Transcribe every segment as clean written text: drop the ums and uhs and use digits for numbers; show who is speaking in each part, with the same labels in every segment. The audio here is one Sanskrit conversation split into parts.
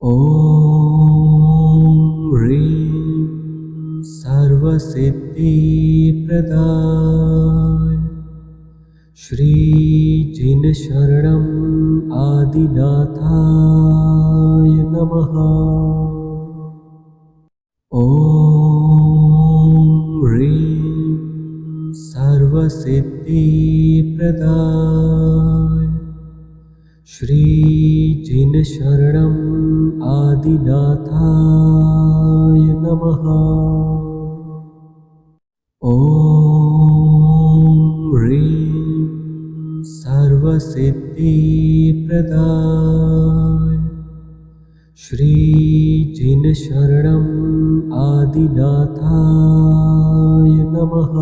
Speaker 1: ॐ ह्रीं सर्वसिद्धिप्रदाय श्रीजिनशरणं आदिनाथाय नमः। ॐ ह्रीं सर्वसिद्धिप्रदाय श्रीजिनशरणं आदिनाथाय नमः। ॐ ह्रीं सर्वसिद्धिप्रदाय श्रीजिनशरणं आदिनाथाय नमः।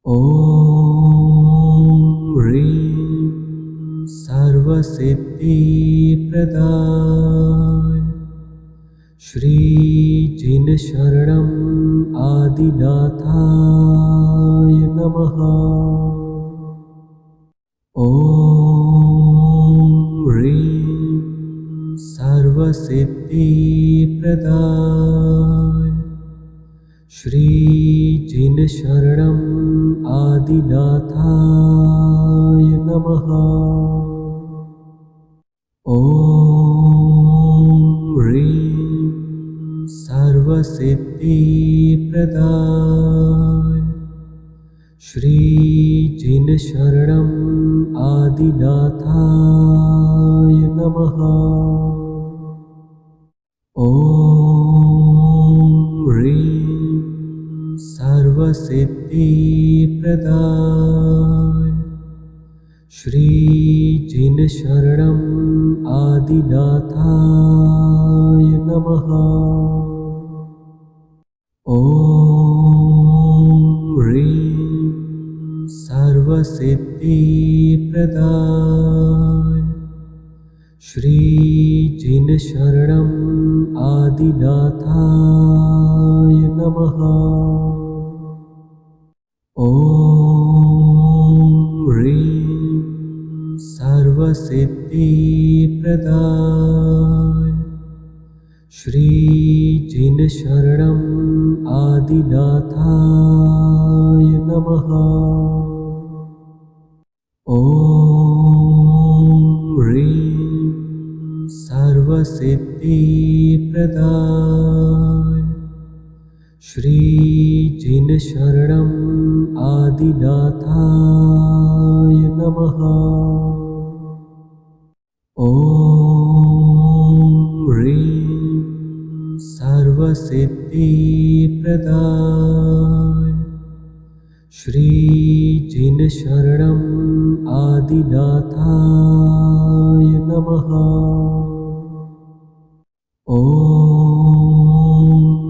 Speaker 1: ॐ ह्रीं सर्वसिद्धिप्रदाय श्रीजिनशरणं आदिनाथाय नमः। ॐ ह्रीं सर्वसिद्धिप्रदाय श्रीजिनशरणं आदिनाथाय नमः। ॐ ह्रीं सर्वसिद्धिप्रदाय श्रीजिनशरणं आदिनाथाय नमः। ॐ ह्रीं सर्वसिद्धिप्रदाय श्रीजिनशरणं आदिनाथाय नमः। ॐ ह्रीं सर्वसिद्धिप्रदाय श्रीजिनशरणं आदिनाथाय नमः। ॐ ह्रीं सर्वसिद्धिप्रदाय श्रीजिनशरणं आदिनाथाय नमः। ॐ ह्रीं सर्वसिद्धिप्रदाय श्रीजिनशरणं आदिनाथाय नमः। ॐ ह्रीं सर्वसिद्धिप्रदाय श्रीजिनशरणं आदिनाथाय नमः। ॐ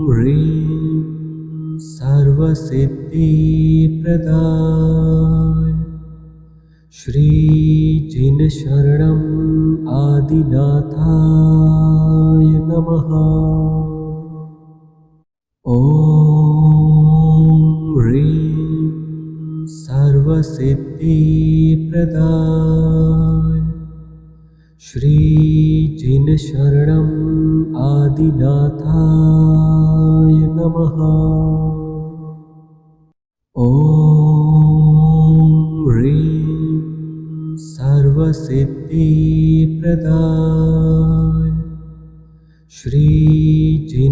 Speaker 1: ह्रीं सर्वसिद्धिप्रदाय श्रीजिनशरणं आदिनाथाय नमः। ॐ ह्रीं सर्वसिद्धिप्रदाय श्रीजिनशरणं आदिनाथाय नमः। ॐ ह्रीं सर्वसिद्धिप्रदाय श्रीजिनशरणं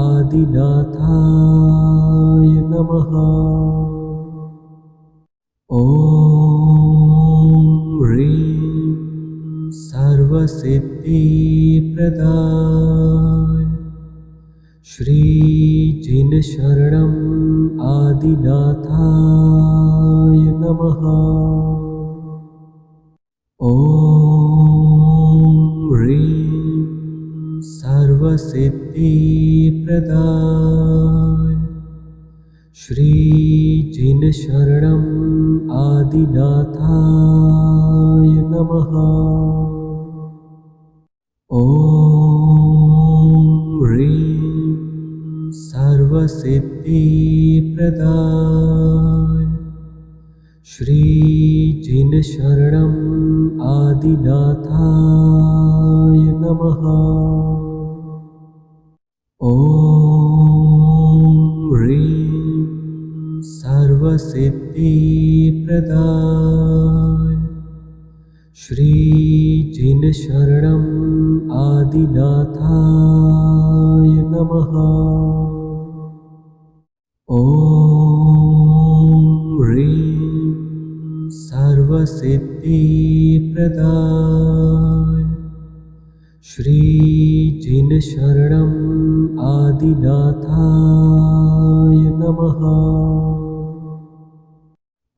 Speaker 1: आदिनाथाय नमः। ॐ ह्रीं सर्वसिद्धिप्रदाय श्रीजिनशरणं आदिनाथाय नमः। ॐ ह्रीं सर्वसिद्धिप्रदाय श्रीजिनशरणं आदिनाथाय नमः। ॐ ह्रीं सर्वसिद्धिप्रदाय श्रीजिनशरणं आदिनाथाय नमः। ॐ ह्रीं सर्वसिद्धिप्रदाय श्रीजिनशरणं आदिनाथाय नमः। ॐ ह्रीं सर्वसिद्धिप्रदाय श्रीजिनशरणं आदिनाथाय नमः।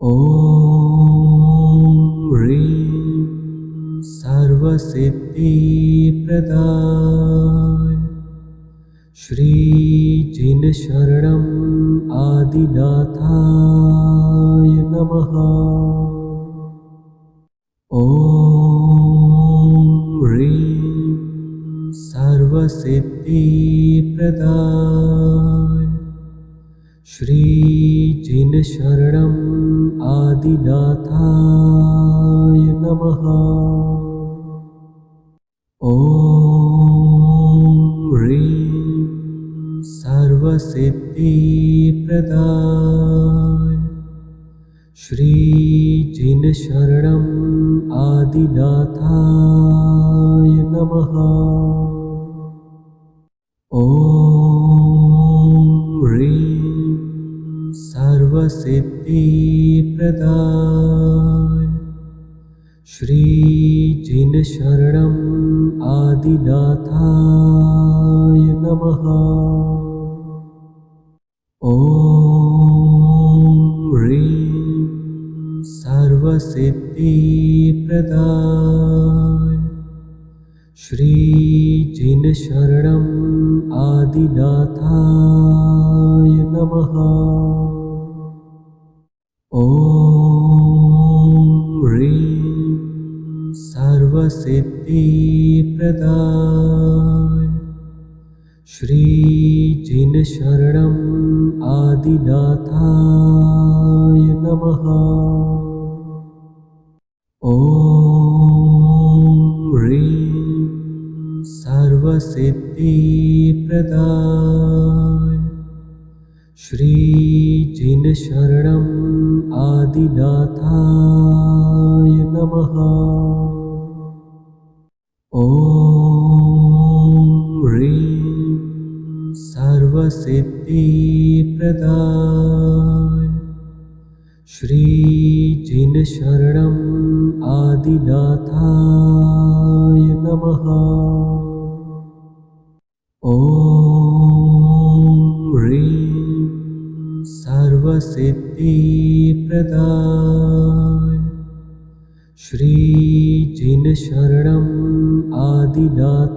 Speaker 1: ॐ ह्रीं सर्वसिद्धिप्रदाय श्रीजिनशरणं आदिनाथाय नमः। ॐ ह्रीं सर्वसिद्धिप्रदाय श्रीजिनशरणं आदिनाथाय नमः। ॐ ह्रीं सर्वसिद्धिप्रदाय श्रीजिनशरणं आदिनाथाय नमः। ॐ ह्रीं सर्वसिद्धिप्रदाय श्रीजिनशरणं आदिनाथाय नमः। ॐ ह्रीं सर्वसिद्धिप्रदाय श्रीजिनशरणं आदिनाथाय नमः। ॐ ह्रीं सर्वसिद्धिप्रदाय श्रीजिनशरणं आदिनाथाय नमः। ॐ ह्रीं सर्वसिद्धिप्रदाय श्रीजिनशरणं आदिनाथाय नमः। ॐ ह्रीं सर्वसिद्धिप्रदाय श्रीजिनशरणं आदिनाथाय नमः। ॐ ह्रीं सर्वसिद्धिप्रदाय श्रीजिनशरणं आदिनाथाय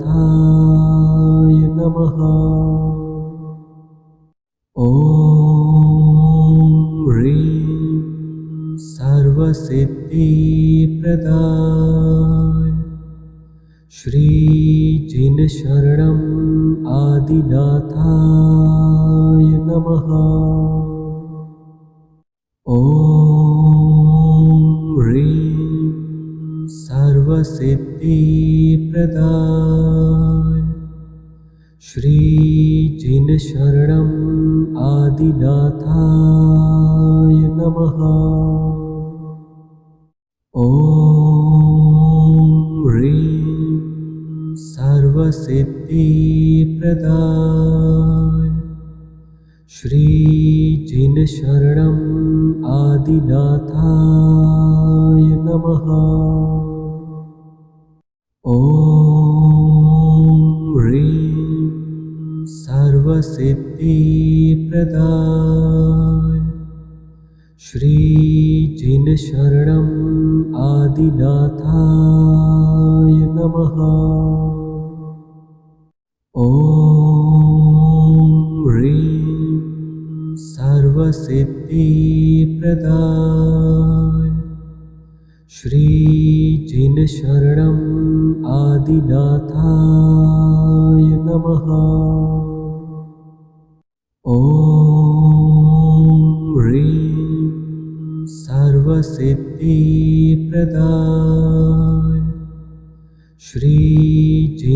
Speaker 1: नमः। ॐ ह्रीं सर्वसिद्धिप्रदाय श्रीजिनशरणं आदिनाथाय नमः। ॐ ह्रीं सर्वसिद्धिप्रदाय श्रीजिनशरणं आदिनाथाय नमः। ॐ ह्रीं सर्वसिद्धिप्रदाय श्रीजिनशरणं आदिनाथाय नमः। ॐ ह्रीं सर्वसिद्धिप्रदाय श्रीजिनशरणं आदिनाथाय नमः। ॐ ह्रीं सर्वसिद्धिप्रदाय श्रीजिनशरणं आदिनाथाय नमः। ॐ ह्रीं सर्वसिद्धिप्रदाय श्रीजिनशरणम्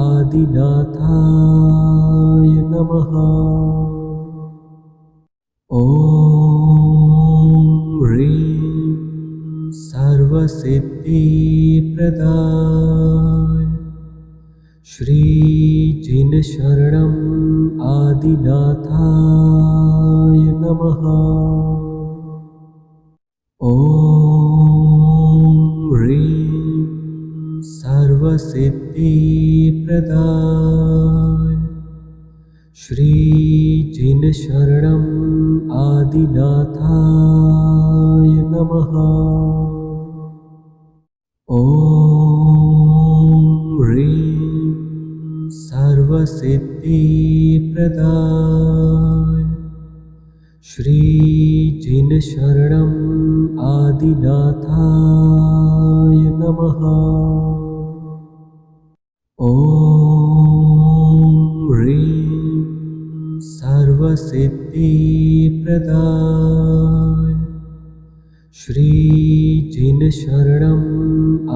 Speaker 1: आदिनाथाय नमः। ॐ ह्रीं सर्वसिद्धिप्रदाय श्रीजिनशरणम् आदिनाथाय नमः। ॐ ह्रीं सर्वसिद्धिप्रदाय श्रीजिनशरणम् आदिनाथाय नमः। ॐ ह्रीं सर्वसिद्धिप्रदाय श्रीजिनशरणम् आदिनाथाय नमः। ॐ ह्रीं सर्वसिद्धिप्रदाय श्रीजिनशरणम्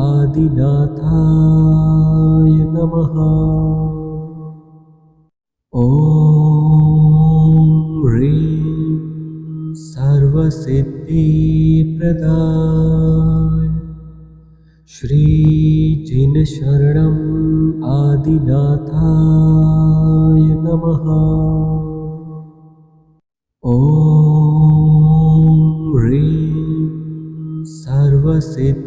Speaker 1: आदिनाथाय नमः। ॐ ह्रीं सर्वसिद्धिप्रदाय श्रीजिनशरणम् आदिनाथाय नमः। ॐ ह्रीं सर्वसिद्धिप्रदाय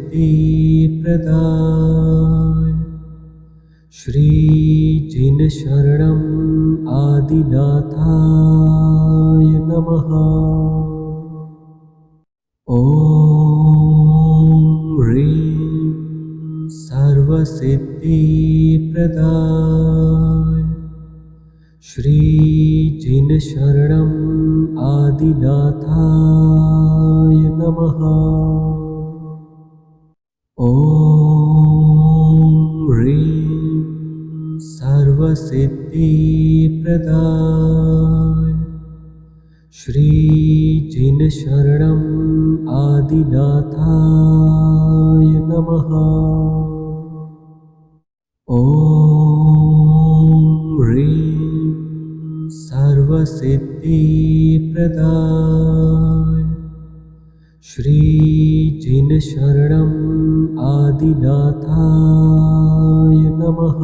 Speaker 1: श्रीजिनशरणम् आदिनाथाय नमः। ॐ ह्रीं सर्वसिद्धिप्रदाय श्रीजिनशरणम् आदिनाथाय नमः। ॐ ह्रीं सर्वसिद्धिप्रदाय श्रीजिनशरणम् आदिनाथाय नमः। ॐ ह्रीं सर्वसिद्धिप्रदाय श्रीजिनशरणम् आदिनाथाय नमः।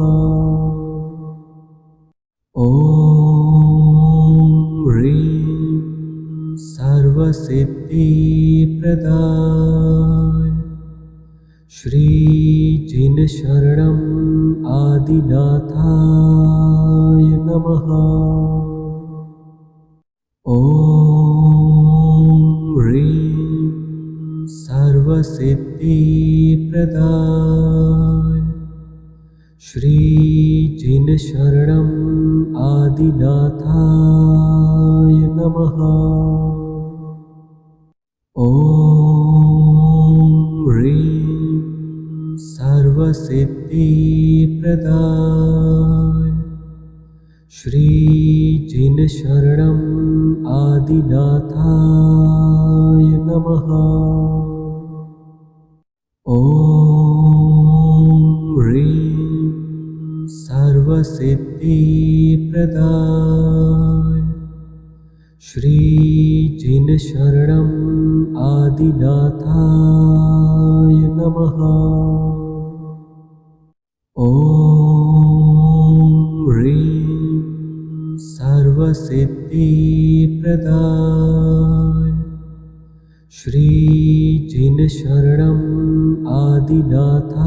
Speaker 1: ॐ ह्रीं सर्वसिद्धिप्रदाय श्रीजिनशरणम् आदिनाथाय नमः। ॐ ह्रीं सर्वसिद्धिप्रदाय श्रीजिनशरणम् आदिनाथाय नमः। ॐ ह्रीं सर्वसिद्धिप्रदाय श्रीजिनशरणम् आदिनाथाय नमः। ॐ ह्रीं सर्वसिद्धिप्रदाय श्रीजिनशरणम् आदिनाथाय नमः। ॐ ह्रीं सर्वसिद्धिप्रदाय श्रीजिनशरणम् आदिनाथाय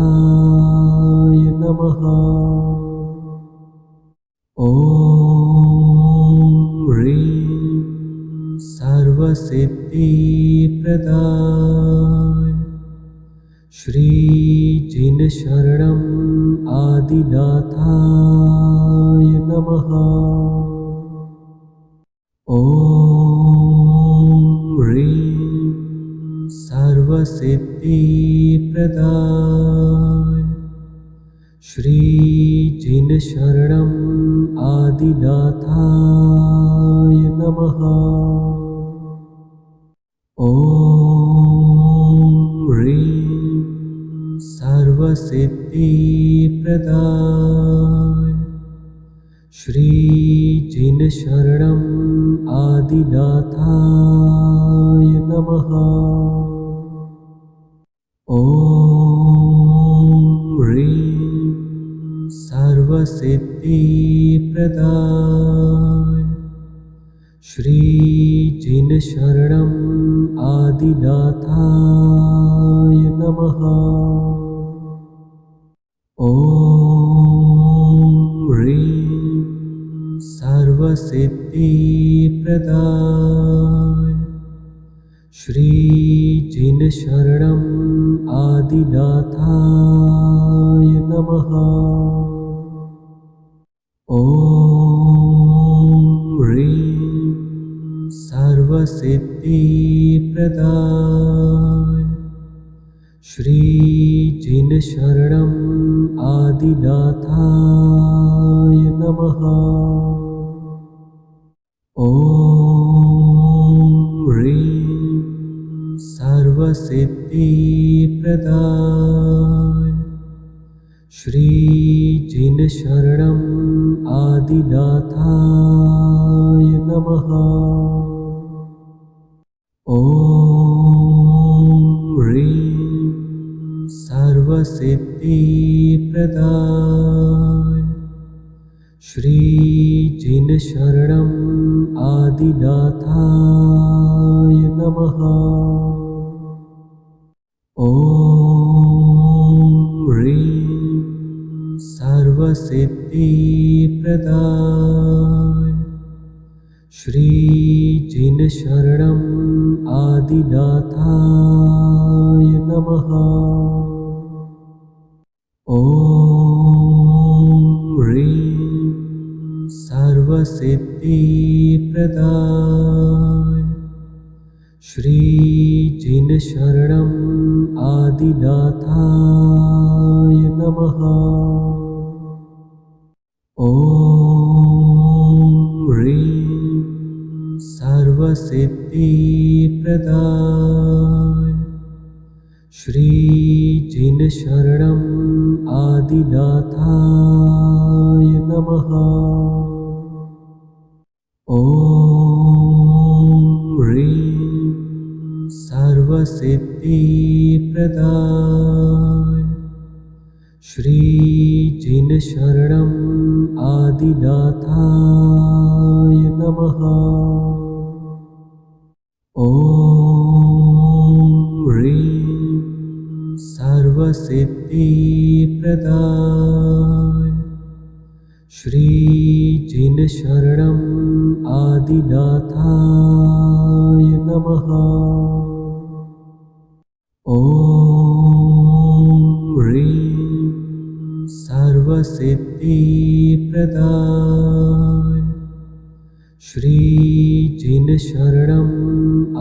Speaker 1: नमः। ॐ ह्रीं सर्वसिद्धिप्रदाय श्रीजिनशरणम् आदिनाथाय नमः। ॐ ह्रीं सर्वसिद्धिप्रदाय श्रीजिनशरणम् आदिनाथाय नमः। ॐ ह्रीं सर्व सर्वसिद्धिप्रदाय श्रीजिनशरणम् आदिनाथाय नमः। ॐ ह्रीं सर्वसिद्धिप्रदाय श्रीजिनशरणम् आदिनाथाय नमः। ॐ ह्रीं सर्वसिद्धिप्रदाय श्रीजिनशरणम् आदिनाथाय नमः। ॐ ह्रीं सर्वसिद्धिप्रदाय श्रीजिनशरणम् आदिनाथाय नमः। ॐ ह्रीं सर्वसिद्धिप्रदाय श्रीजिनशरणम् आदिनाथाय नमः। ॐ ह्रीं सर्वसिद्धिप्रदाय श्रीजिनशरणम् आदिनाथाय नमः। ॐ ह्रीं सर्वसिद्धिप्रदाय श्रीजिनशरणम् आदिनाथाय नमः। ॐ ह्रीं सर्वसिद्धिप्रदाय श्रीजिनशरणम् आदिनाथाय नमः। ॐ ह्रीं सर्वसिद्धिप्रदाय श्रीजिनशरणम् आदिनाथाय नमः। ॐ ह्रीं सर्वसिद्धिप्रदाय श्रीजिनशरणम् आदिनाथाय नमः। ॐ ह्रीं सर्वसिद्धिप्रदाय श्रीजिनशरणम् आदिनाथाय नमः। ॐ ह्रीं सर्वसिद्धिप्रदाय श्रीजिनशरणम्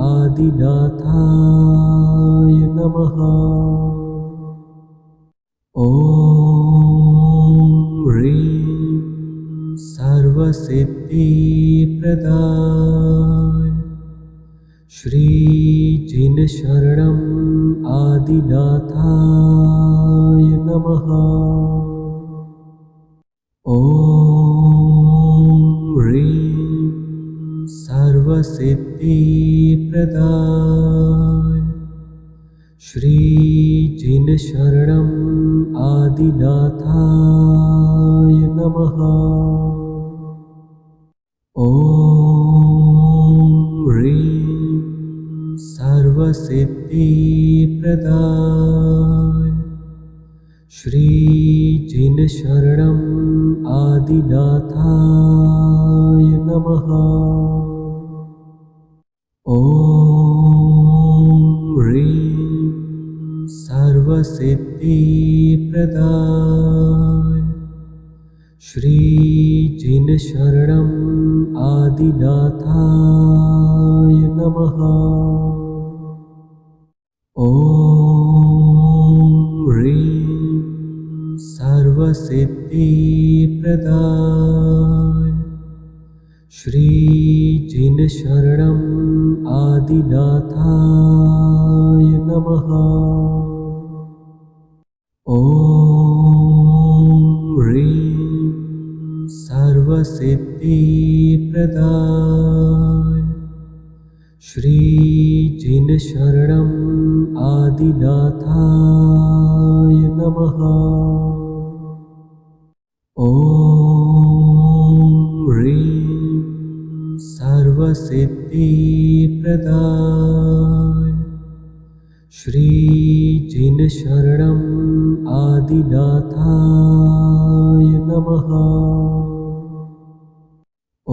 Speaker 1: आदिनाथाय नमः। ॐ ह्रीं सर्वसिद्धिप्रदाय श्रीजिनशरणम् आदिनाथाय नमः। ॐ ह्रीं सर्वसिद्धिप्रदाय श्रीजिनशरणम् आदिनाथाय नमः। ॐ ह्रीं सर्वसिद्धिप्रदाय श्रीजिनशरणम् आदिनाथाय नमः। ॐ ह्रीं सर्वसिद्धिप्रदाय श्रीजिनशरणम् आदिनाथाय नमः। ॐ ह्रीं सर्वसिद्धिप्रदाय श्रीजिनशरणम् आदिनाथाय नमः। ॐ ह्रीं सर्वसिद्धिप्रदाय श्रीजिनशरणम् आदिनाथाय नमः। ॐ ह्रीं सर्वसिद्धिप्रदाय श्रीजिनशरणम् आदिनाथाय नमः। ॐ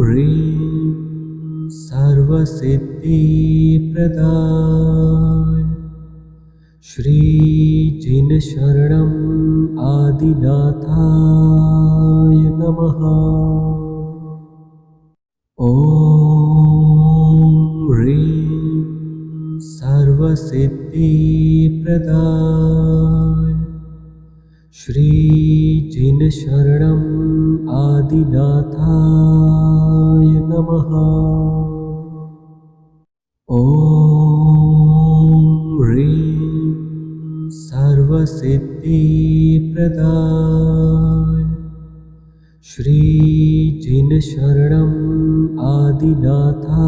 Speaker 1: ह्रीं सर्वसिद्धिप्रदाय श्रीजिनशरणम् आदिनाथाय नमः। ॐ ह्रीं सर्वसिद्धिप्रदाय श्रीजिनशरणम् आदिनाथाय नमः। ॐ ह्रीं सर्वसिद्धिप्रदाय श्रीजिनशरणम् आदिनाथाय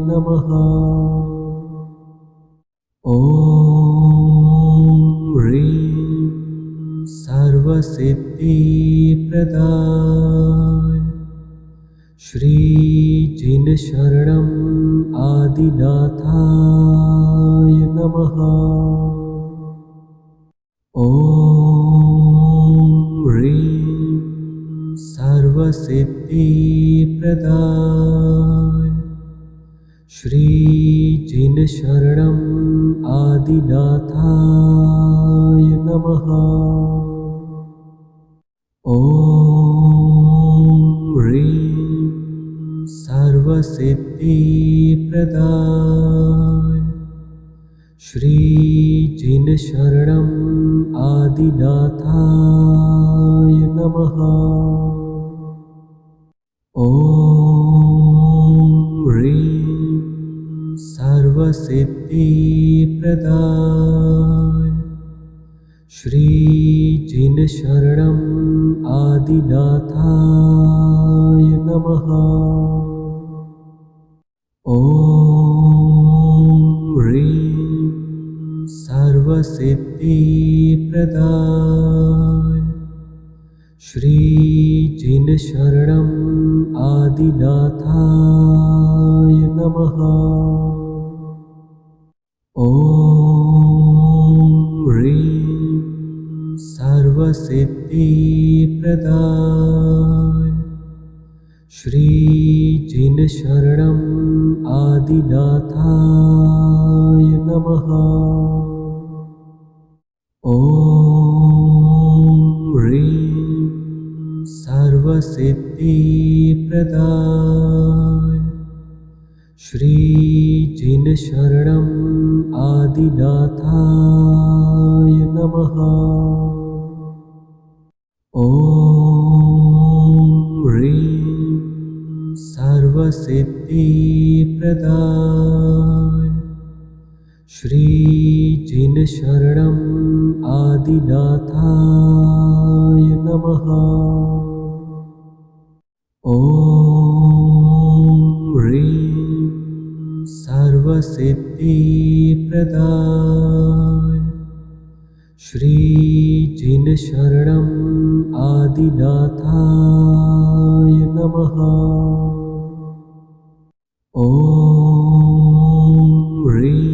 Speaker 1: नमः। ॐ ह्रीं सर्वसिद्धिप्रदाय श्रीजिनशरणम् आदिनाथाय नमः। ॐ ह्रीं सर्वसिद्धिप्रदाय श्रीजिनशरणम् आदिनाथाय नमः। ॐ ह्रीं सर्वसिद्धिप्रदाय श्रीजिनशरणम् आदिनाथाय नमः। ॐ ह्रीं सर्वसिद्धिप्रदाय श्रीजिनशरणम् आदिनाथाय नमः। ॐ ह्रीं सर्वसिद्धिप्रदाय श्रीजिनशरणम् आदिनाथाय नमः। ॐ ह्रीं सर्वसिद्धिप्रदाय श्रीजिनशरणम् आदिनाथाय नमः। ॐ ह्रीं सर्वसिद्धिप्रदाय श्रीजिनशरणम् आदिनाथाय नमः। ॐ ह्रीं सर्वसिद्धिप्रदाय श्रीजिनशरणम् आदिनाथाय नमः। ॐ ह्रीं सर्वसिद्धिप्रदाय श्रीजिनशरणम् आदिनाथाय नमः। ॐ ह्रीं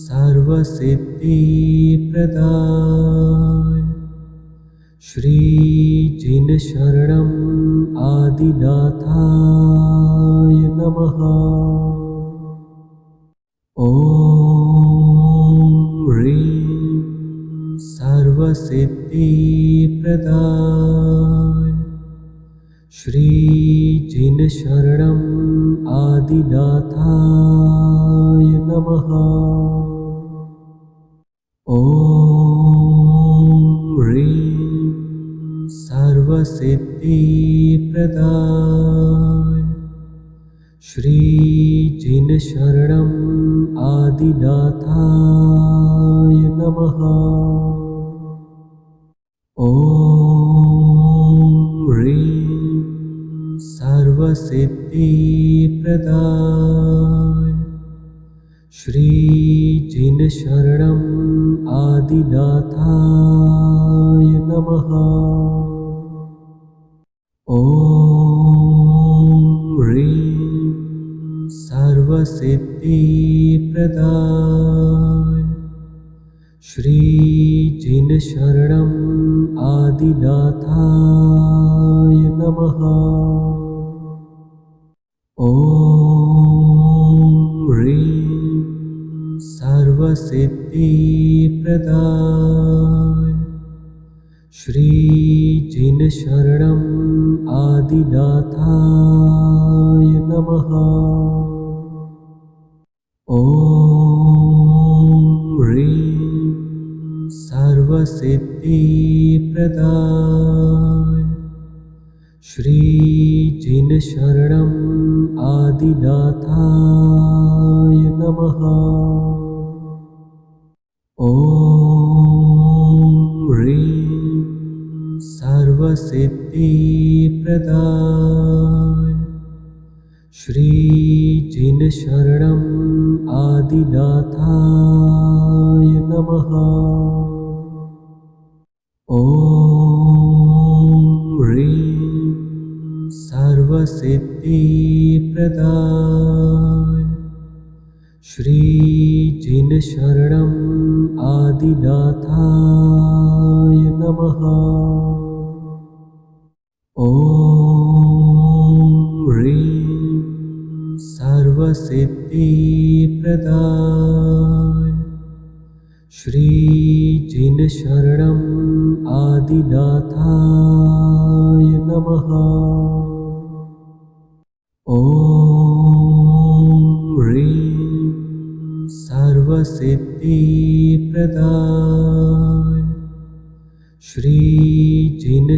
Speaker 1: सर्वसिद्धिप्रदाय श्रीजिनशरणम् आदिनाथाय नमः। ॐ ह्रीं सर्वसिद्धिप्रदाय श्रीजिनशरणम् आदिनाथाय नमः। ॐ ह्रीं सर्वसिद्धिप्रदाय श्रीजिनशरणम् आदिनाथाय आदिनाथाय नमः। ॐ ह्रीं सर्वसिद्धिप्रदाय श्रीजिनशरणं आदिनाथाय नमः। ॐ ह्रीं सर्वसिद्धिप्रदाय श्रीजिनशरणं आदिनाथाय नमः। ॐ ह्रीं सर्वसिद्धिप्रदाय श्रीजिनशरणं आदिनाथाय नमः। ॐ ह्रीं सर्वसिद्धिप्रदाय श्रीजिनशरणं आदिनाथाय नमः। ॐ ह्रीं सर्वसिद्धिप्रदाय श्रीजिनशरणं आदिनाथाय नमः। ॐ ह्रीं सर्वसिद्धिप्रदाय श्रीजिनशरणं आदिनाथाय नमः। ॐ ह्रीं सर्वसिद्धिप्रदाय श्रीजिनशरणं आदिनाथाय नमः। ॐ ह्रीं सर्वसिद्धिप्रदाय श्रीजिनशरणं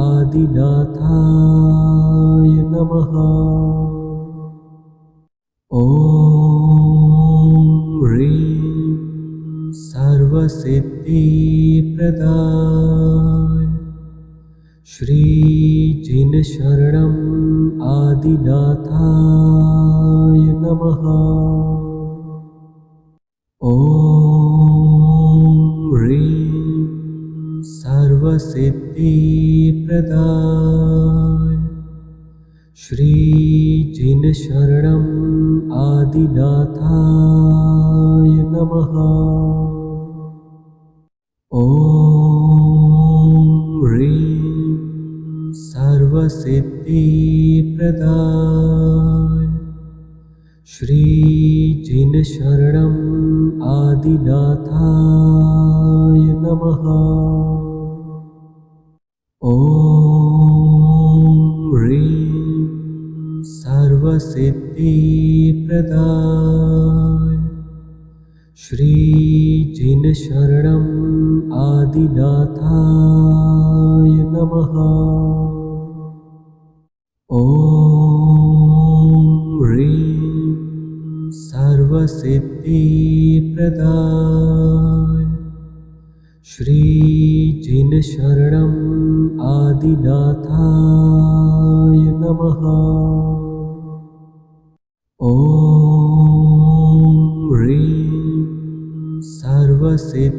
Speaker 1: आदिनाथाय नमः। ॐ ह्रीं सर्वसिद्धिप्रदाय श्रीजिनशरणं आदिनाथाय नमः। ॐ ह्रीं सर्वसिद्धिप्रदाय श्रीजिनशरणं आदिनाथाय नमः। ॐ ह्रीं सर्वसिद्धिप्रदाय श्रीजिनशरणं आदिनाथाय नमः। ॐ ह्रीं सर्वसिद्धिप्रदाय श्रीजिनशरणं आदिनाथाय नमः। ॐ ह्रीं सर्वसिद्धिप्रदाय श्रीजिनशरणं आदिनाथाय नमः। ॐ ह्रीं सर्वसिद्धिप्रदाय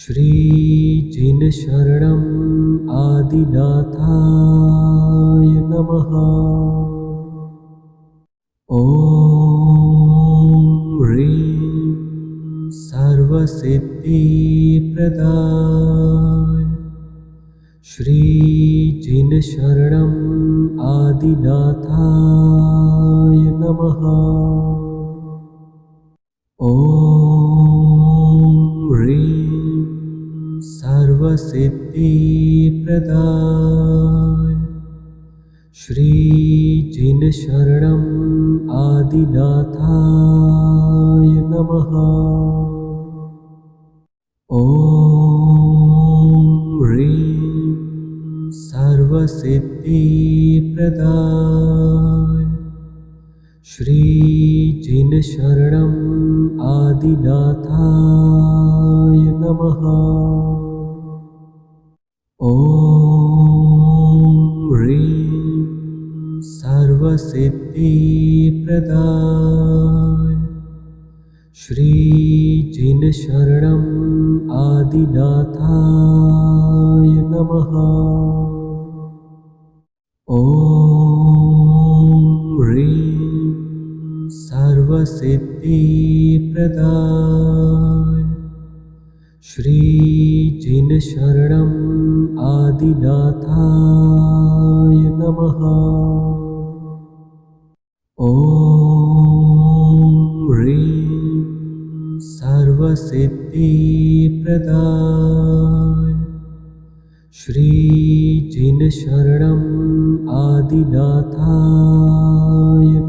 Speaker 1: श्रीजिनशरणं आदिनाथाय नमः। ॐ ह्रीं सर्वसिद्धिप्रदाय श्रीजिनशरणं आदिनाथाय नमः। ॐ ह्रीं सर्वसिद्धिप्रदाय श्रीजिनशरणं आदिनाथाय नमः। ॐ ह्रीं सर्वसिद्धिप्रदाय श्रीजिनशरणम् आदिनाथाय नमः। ॐ ह्रीं सर्वसिद्धिप्रदाय श्रीजिनशरणम् आदिनाथाय नमः। ॐ ह्रीं सर्वसिद्धिप्रदाय श्रीजिनशरणम् आदिनाथाय नमः। ॐ ह्रीं सर्वसिद्धिप्रदाय श्रीजिनशरणम् आदिनाथाय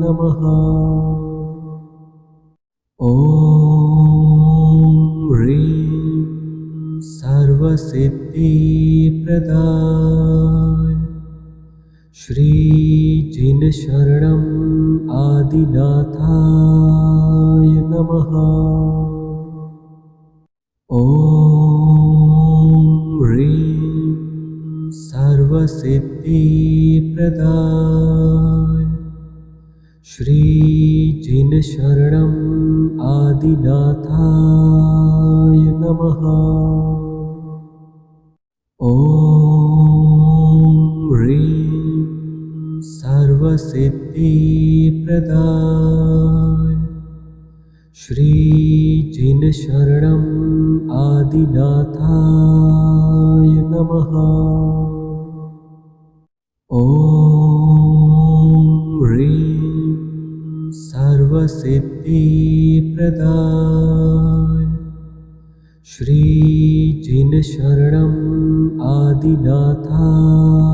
Speaker 1: नमः। ॐ ह्रीं सर्वसिद्धिप्रदाय श्रीजिनशरणम् आदिनाथाय नमः। ॐ ह्रीं सर्वसिद्धिप्रदाय श्रीजिनशरणम् आदिनाथाय नमः। ॐ ह्रीं सर्वसिद्धिप्रदाय श्रीजिनशरणम् आदिनाथाय नमः। ॐ ह्रीं सर्वसिद्धिप्रदाय श्रीजिनशरणम् आदिनाथाय